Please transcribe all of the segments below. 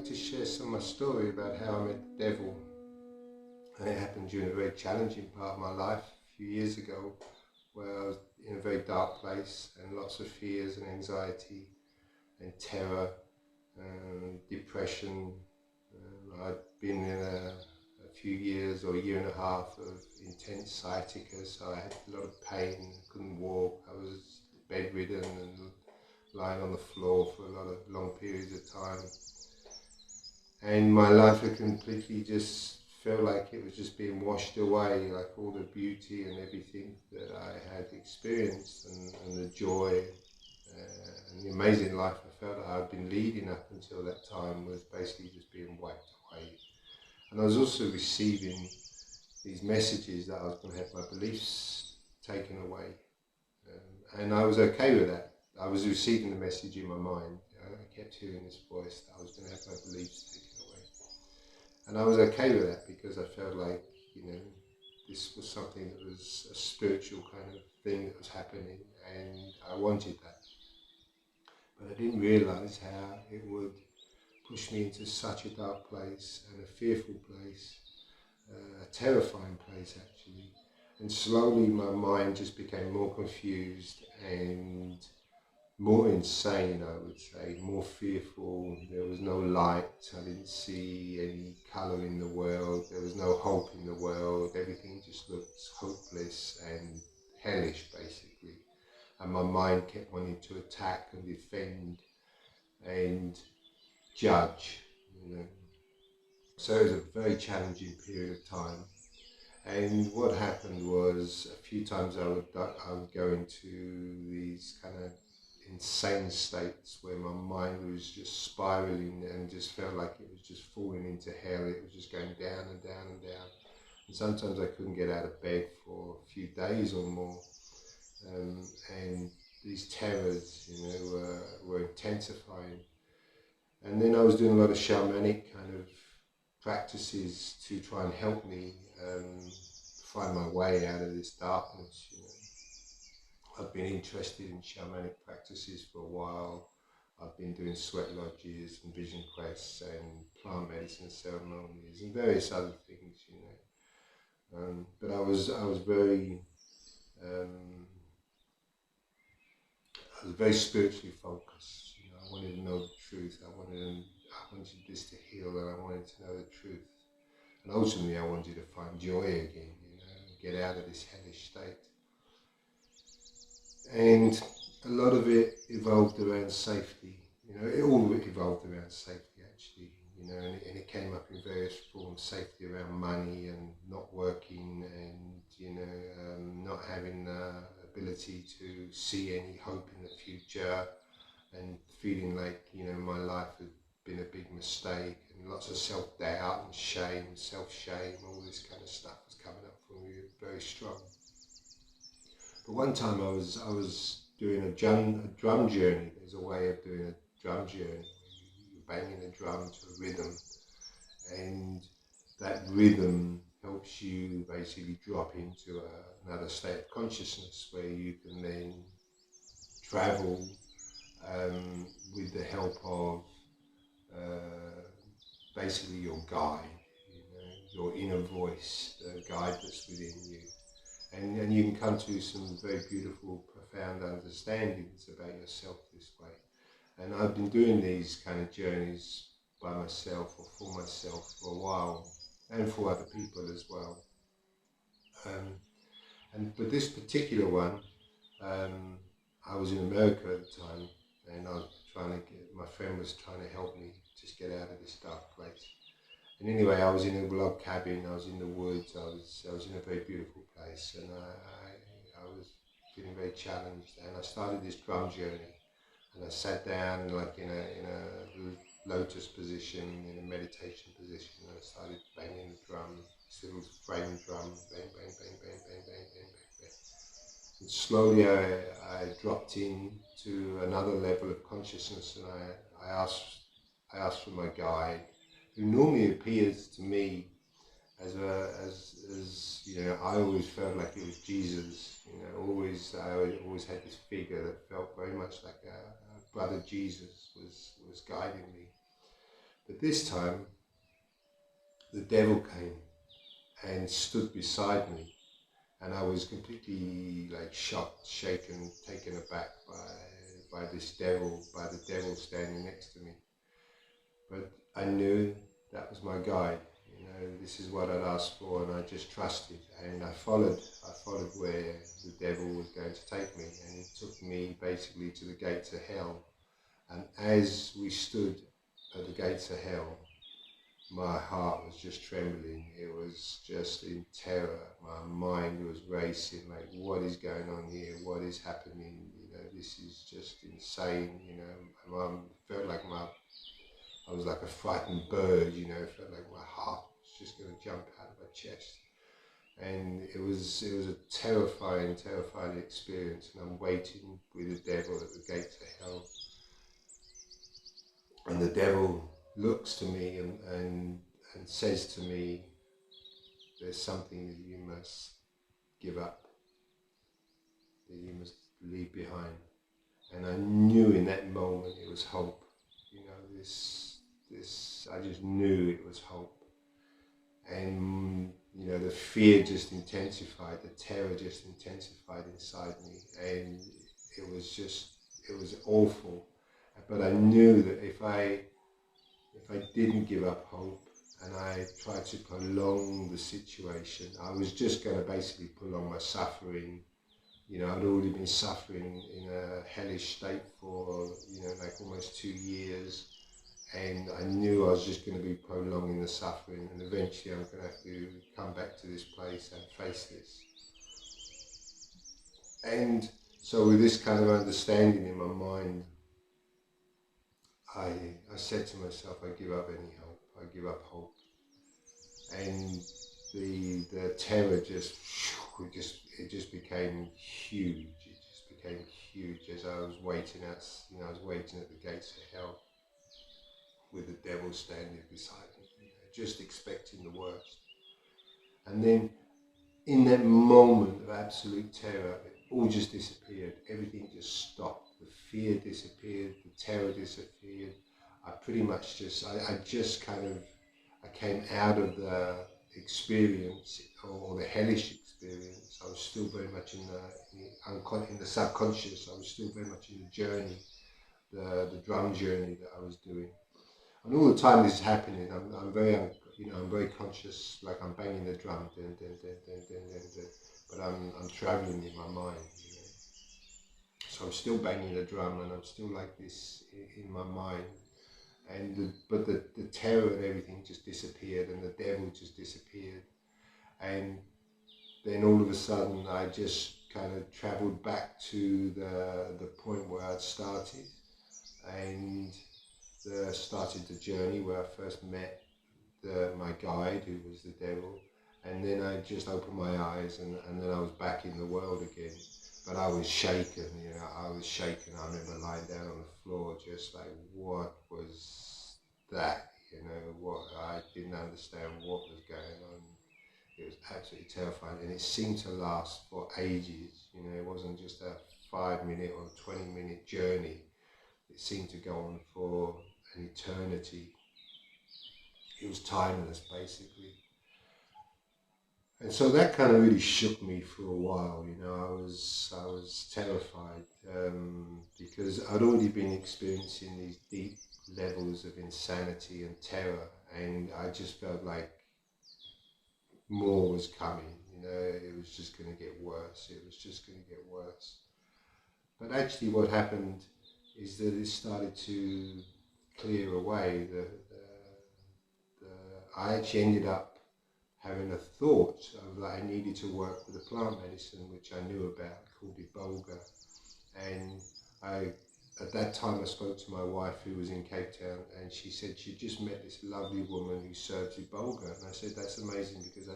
like to share some of my story about how I met the devil. And it happened during a very challenging part of my life a few years ago, where I was in a very dark place and lots of fears and anxiety and terror and depression. I'd been in a few years or a year and a half of intense sciatica, so I had a lot of pain, couldn't walk, I was bedridden and lying on the floor for a lot of long periods of time. And my life had completely just felt like it was just being washed away, like all the beauty and everything that I had experienced and the joy and the amazing life I felt that I'd been leading up until that time was basically just being wiped away. And I was also receiving these messages that I was going to have my beliefs taken away. And I was okay with that. I was receiving the message in my mind. I kept hearing this voice that I was going to have my beliefs taken away. And I was okay with that because I felt like, this was something that was a spiritual kind of thing that was happening, and I wanted that. But I didn't realise how it would push me into such a dark place and a fearful place, a terrifying place actually. And slowly my mind just became more confused and more insane, I would say, more fearful. There was no light, I didn't see any colour in the world, there was no hope in the world, everything just looked hopeless and hellish basically. And my mind kept wanting to attack and defend and judge, So it was a very challenging period of time. And what happened was a few times I would go into these kind of insane states where my mind was just spiraling and just felt like it was just falling into hell. It was just going down and down and down. And sometimes I couldn't get out of bed for a few days or more. And these terrors, were intensifying. And then I was doing a lot of shamanic kind of practices to try and help me find my way out of this darkness. I've been interested in shamanic practices for a while. I've been doing sweat lodges and vision quests and plant medicine ceremonies and various other things, but I was very spiritually focused. I wanted to know the truth. I wanted this to heal, and I wanted to know the truth. And ultimately, I wanted to find joy again, get out of this hellish state. And a lot of it evolved around safety. It all evolved around safety, actually. And it came up in various forms: safety around money and not working, and not having the ability to see any hope in the future, and feeling like my life had been a big mistake, and lots of self-doubt and shame, self-shame, all this kind of stuff was coming up for me very strong. But one time I was doing a drum journey. There's a way of doing a drum journey where you're banging a drum to a rhythm, and that rhythm helps you basically drop into another state of consciousness where you can then travel with the help of basically your guide, your inner voice, the guide that's within you. And you can come to some very beautiful, profound understandings about yourself this way. And I've been doing these kind of journeys by myself or for myself for a while, and for other people as well. But this particular one, I was in America at the time, and I was my friend was trying to help me just get out of this dark place. And anyway, I was in a log cabin, I was in the woods, I was in a very beautiful place, and I was feeling very challenged, and I started this drum journey, and I sat down like in a lotus position, in a meditation position, and I started banging the drum, this little frame drum, bang, bang, bang, bang, bang, bang, bang, bang, bang. And slowly I dropped into another level of consciousness, and I asked for my guide, who normally appears to me as I always felt like it was Jesus. I always had this figure that felt very much like a brother Jesus was guiding me. But this time, the devil came and stood beside me, and I was completely like shocked, shaken, taken aback by this devil, by the devil standing next to me. But I knew that was my guide. You know, this is what I'd asked for, and I just trusted, and I followed where the devil was going to take me, and he took me basically to the gates of hell. And as we stood at the gates of hell, my heart was just trembling. It was just in terror. My mind was racing, like, what is going on here? What is happening? You know, this is just insane. You know, my mum felt like I was like a frightened bird. You know, it felt like my heart was just going to jump out of my chest. And it was a terrifying experience. And I'm waiting with the devil at the gates of hell. And the devil looks to me and says to me, there's something that you must give up, that you must leave behind. And I knew in that moment it was hope. You know, this I just knew it was hope. And you know, the fear just intensified, the terror just intensified inside me, and it was awful. But I knew that if I didn't give up hope and I tried to prolong the situation, I was just going to basically prolong my suffering. You know, I'd already been suffering in a hellish state for, you know, like almost 2 years. And I knew I was just going to be prolonging the suffering, and eventually I'm going to have to come back to this place and face this. And so with this kind of understanding in my mind, I said to myself, I give up any hope. I give up hope. And the terror just became huge. It just became huge as I was waiting at, you know, I was waiting at the gates of hell with the devil standing beside me, you know, just expecting the worst. And then in that moment of absolute terror, it all just disappeared. Everything just stopped. The fear disappeared, the terror disappeared. I pretty much just, I came out of the experience, or the hellish experience. I was still very much in the subconscious. I was still very much in the journey, the drum journey that I was doing. And all the time this is happening, I'm very conscious, like I'm banging the drum, dun, dun, dun, dun, dun, dun, dun, but I'm traveling in my mind, you know. So I'm still banging the drum, and I'm still like this in my mind. And but the terror and everything just disappeared, and the devil just disappeared. And then all of a sudden I just kind of travelled back to the point where I'd started, and started the journey where I first met my guide, who was the devil. And then I just opened my eyes, and then I was back in the world again. But I was shaken, you know, I was shaken. I remember lying down on the floor just like, what was that? You know, what, I didn't understand what was going on. It was absolutely terrifying, and it seemed to last for ages. You know, it wasn't just a 5-minute or 20-minute journey. It seemed to go on for an eternity. It was timeless, basically. And so that kind of really shook me for a while. You know, I was terrified, because I'd already been experiencing these deep levels of insanity and terror, and I just felt like more was coming. You know, it was just going to get worse. It was just going to get worse. But actually, what happened is that it started to clear away. I actually ended up having a thought that I needed to work with a plant medicine which I knew about, called iboga. And at that time I spoke to my wife, who was in Cape Town, and she said she just met this lovely woman who serves iboga. And I said, that's amazing, because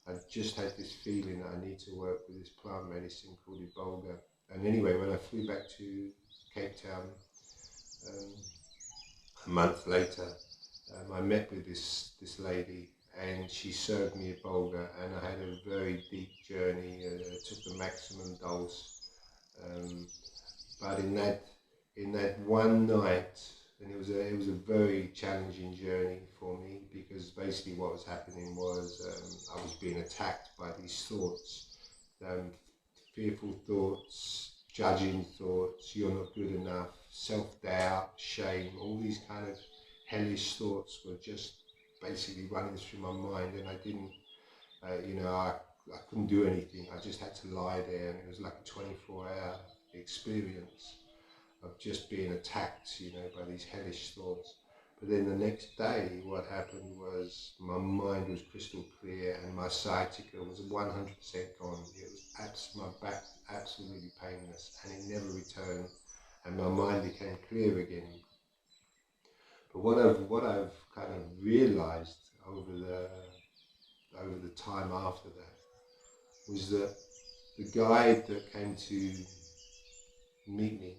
I just had this feeling that I need to work with this plant medicine called iboga. And anyway, when I flew back to Cape Town a month later, I met with this lady, and she served me iboga, and I had a very deep journey. I took the maximum dose, but in that one night, And it was a very challenging journey for me, because basically what was happening was I was being attacked by these thoughts, um, fearful thoughts, judging thoughts, you're not good enough, self-doubt, shame, all these kind of hellish thoughts were just basically running through my mind, and I didn't, I couldn't do anything. I just had to lie there, and it was like a 24-hour experience of just being attacked, by these hellish thoughts. But then the next day, what happened was my mind was crystal clear, and my sciatica was 100% gone. It was my back absolutely painless, and it never returned, and my mind became clear again. But what I've kind of realized over the time after that was that the guide that came to meet me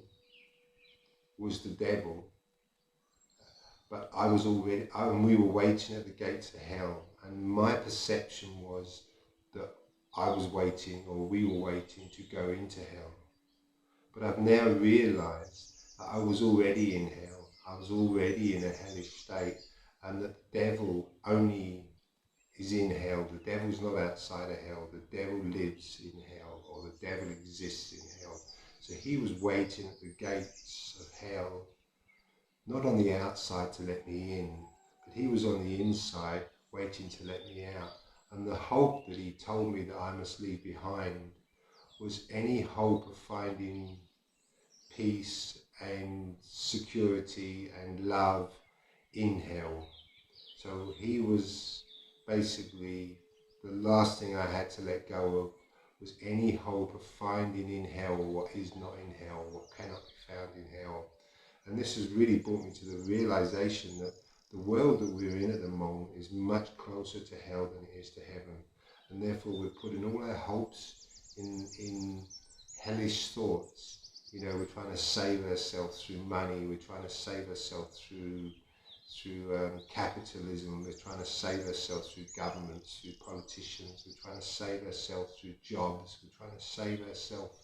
was the devil. But we were waiting at the gates of hell, and my perception was that I was waiting, or we were waiting to go into hell. But I've now realized that I was already in hell. I was already in a hellish state, and that the devil only is in hell. The devil's not outside of hell. The devil lives in hell, or the devil exists in hell. So he was waiting at the gates of hell, not on the outside to let me in, but he was on the inside waiting to let me out. And the hope that he told me that I must leave behind was any hope of finding peace and security and love in hell. So he was basically, the last thing I had to let go of was any hope of finding in hell what is not in hell, what cannot be found in hell. And this has really brought me to the realization that the world that we're in at the moment is much closer to hell than it is to heaven. And therefore we're putting all our hopes in hellish thoughts. We're trying to save ourselves through money, we're trying to save ourselves through capitalism, we're trying to save ourselves through governments, through politicians, we're trying to save ourselves through jobs, we're trying to save ourselves.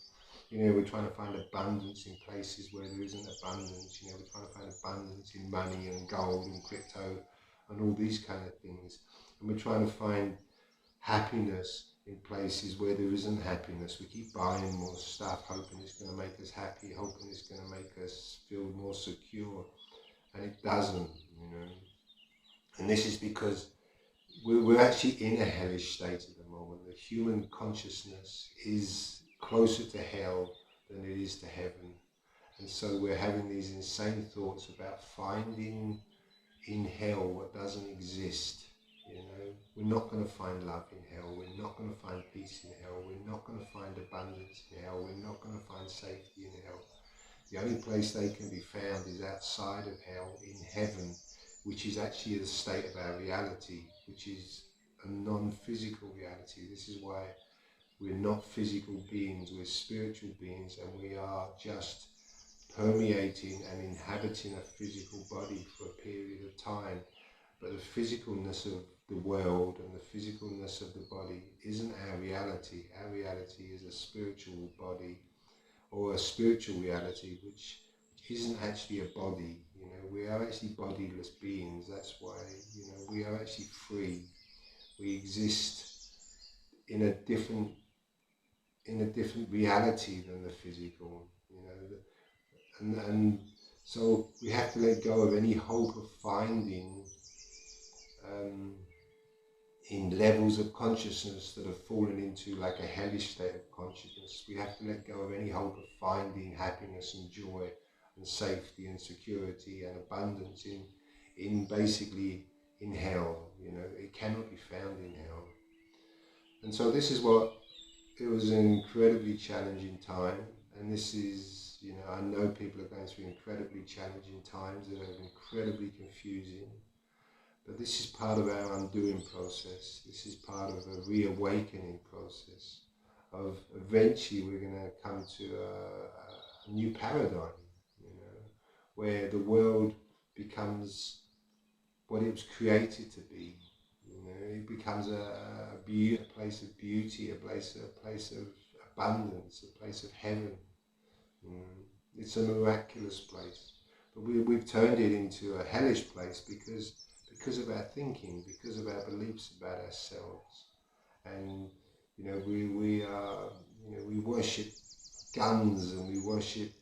We're trying to find abundance in places where there isn't abundance. We're trying to find abundance in money and gold and crypto and all these kind of things. And we're trying to find happiness in places where there isn't happiness. We keep buying more stuff, hoping it's going to make us happy, hoping it's going to make us feel more secure. And it doesn't, And this is because we're actually in a hellish state at the moment. The human consciousness is closer to hell than it is to heaven. And so we're having these insane thoughts about finding in hell what doesn't exist. We're not going to find love in hell. We're not going to find peace in hell. We're not going to find abundance in hell. We're not going to find safety in hell. The only place they can be found is outside of hell, in heaven, which is actually the state of our reality, which is a non-physical reality. This is why we're not physical beings, we're spiritual beings, and we are just permeating and inhabiting a physical body for a period of time. But the physicalness of the world and the physicalness of the body isn't our reality. Our reality is a spiritual body, or a spiritual reality, which isn't actually a body. We are actually bodiless beings. That's why, we are actually free. We exist in a different reality than the physical, and so we have to let go of any hope of finding in levels of consciousness that have fallen into like a hellish state of consciousness. We have to let go of any hope of finding happiness and joy and safety and security and abundance in basically in hell. It cannot be found in hell. And so this is what, it was an incredibly challenging time, and this is, I know people are going through incredibly challenging times that are incredibly confusing. But this is part of our undoing process. This is part of a reawakening process of eventually we're going to come to a new paradigm, where the world becomes what it was created to be. It becomes a place of beauty, a place of abundance, a place of heaven. It's a miraculous place. But we've turned it into a hellish place because of our thinking, because of our beliefs about ourselves. And we worship guns, and we worship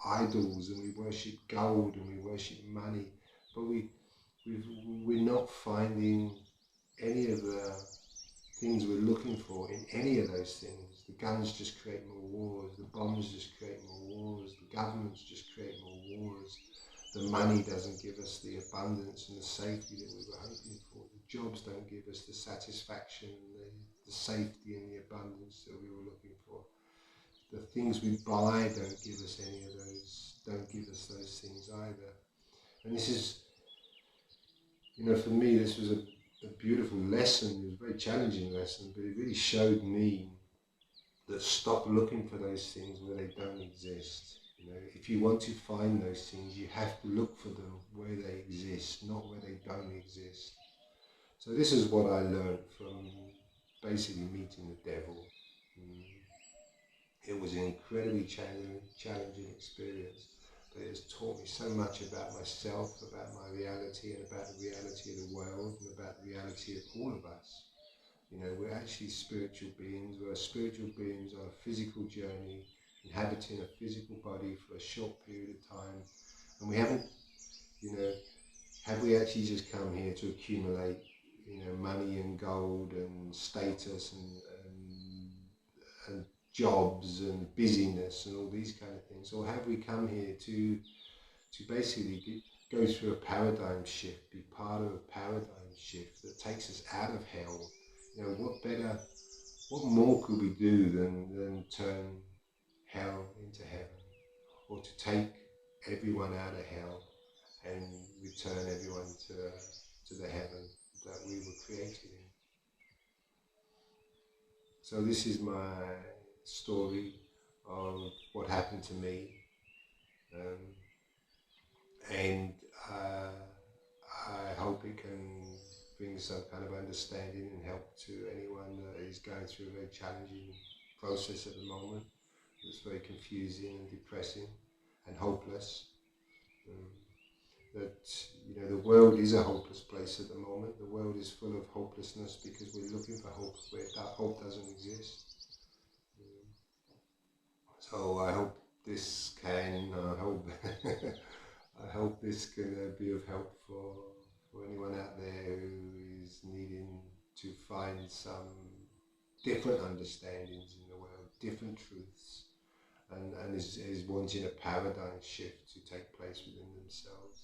idols, and we worship gold, and we worship money, but we're not finding any of the things we're looking for in any of those things. The guns just create more wars, the bombs just create more wars, the governments just create more wars, the money doesn't give us the abundance and the safety that we were hoping for, the jobs don't give us the satisfaction and the safety and the abundance that we were looking for. The things we buy don't give us any of those, don't give us those things either. And this is, for me, this was a beautiful lesson. It was a very challenging lesson, but it really showed me that stop looking for those things where they don't exist. If you want to find those things, you have to look for them where they exist, not where they don't exist. So this is what I learned from basically meeting the devil. It was an incredibly challenging experience, but it has taught me so much about myself, about my reality, and about the reality of the world, and about the reality of all of us. We're actually spiritual beings. We're spiritual beings on a physical journey, inhabiting a physical body for a short period of time. And we haven't, have we actually just come here to accumulate, money and gold and status and jobs and busyness and all these kind of things? Or have we come here to basically go through a paradigm shift, be part of a paradigm shift that takes us out of hell? What more could we do than turn hell into heaven, or to take everyone out of hell and return everyone to the heaven that we were created in? So this is my story of what happened to me, and I hope it can bring some kind of understanding and help to anyone that is going through a very challenging process at the moment. It's very confusing and depressing and hopeless. The world is a hopeless place at the moment. The world is full of hopelessness because we're looking for hope where hope doesn't exist. So I hope this can I hope this can be of help for anyone out there who is needing to find some different understandings in the world, different truths, and is wanting a paradigm shift to take place within themselves.